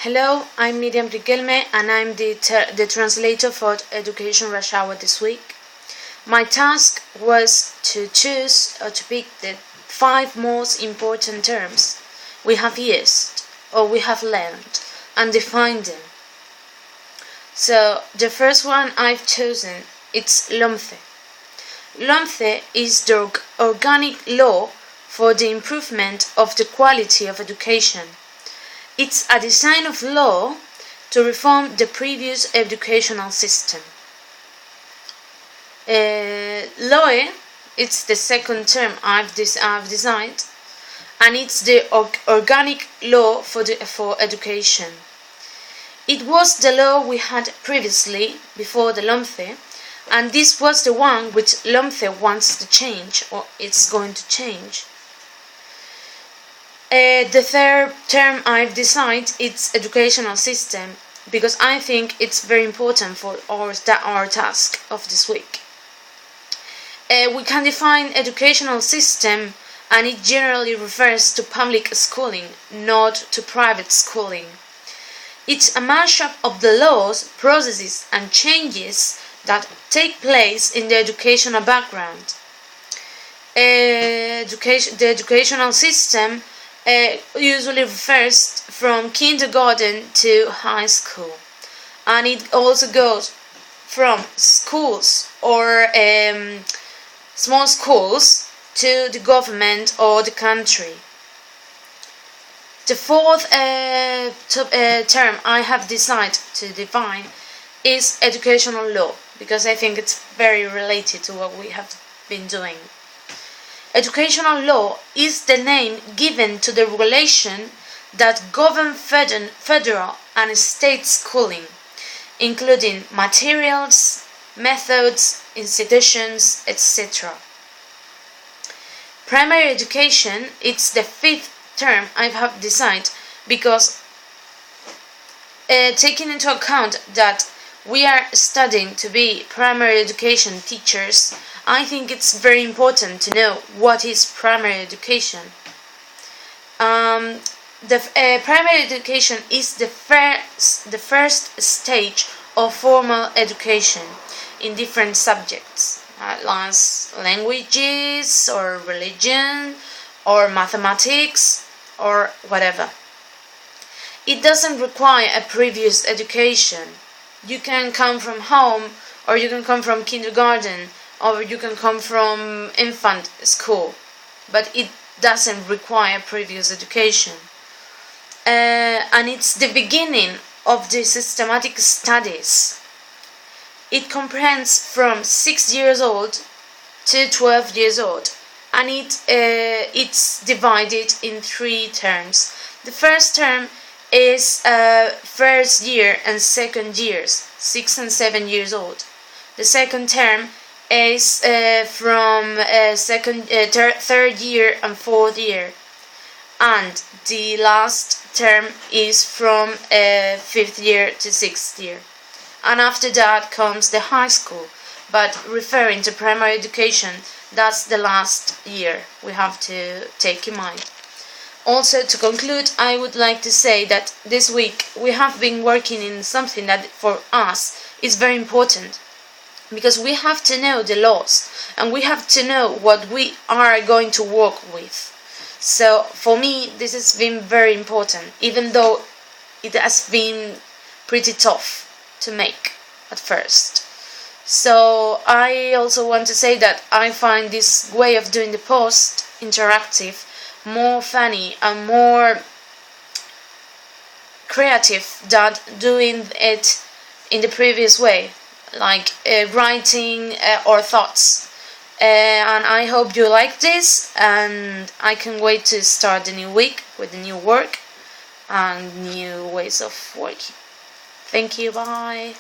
Hello, I'm Miriam Riquelme and I'm the translator for Education Rush Hour this week. My task was to choose or to pick the 5 most important terms we have used or we have learned and define them. So the first one I've chosen, it's LOMCE. LOMCE is the organic law for the improvement of the quality of education. It's a design of law to reform the previous educational system. LOE, it's the second term I've designed, and it's the organic law for education. It was the law we had previously, before the LOMCE, and this was the one which LOMCE wants to change, or it's going to change. The third term I've decided is educational system, because I think it's very important for our task of this week. We can define educational system, and it generally refers to public schooling, not to private schooling. It's a mashup of the laws, processes and changes that take place in the educational background. The educational system usually refers from kindergarten to high school, and it also goes from schools or small schools to the government or the country. The fourth term I have decided to define is educational law, because I think it's very related to what we have been doing. Educational law is the name given to the regulation that govern federal and state schooling, including materials, methods, institutions, etc. Primary education, it's the 5th term I have decided, because taking into account that we are studying to be primary education teachers, I think it's very important to know what is primary education. Primary education is the first stage of formal education in different subjects, like languages or religion or mathematics or whatever. It doesn't require a previous education. You can come from home, or you can come from kindergarten, or you can come from infant school, but it doesn't require previous education. And it's the beginning of the systematic studies. It comprehends from 6 years old to 12 years old, and it's divided in 3 terms. The first term is first year and second years, 6 and 7 years old. The second term is from third year and 4th year, and the last term is from 5th year to 6th year. And after that comes the high school, but referring to primary education, that's the last year we have to take in mind. Also, to conclude, I would like to say that this week we have been working in something that for us is very important, because we have to know the laws and we have to know what we are going to work with. So for me, this has been very important, even though it has been pretty tough to make at first. So I also want to say that I find this way of doing the post interactive more funny and more creative than doing it in the previous way, like writing our thoughts. And I hope you like this, and I can wait to start the new week with the new work and new ways of working. Thank you, bye.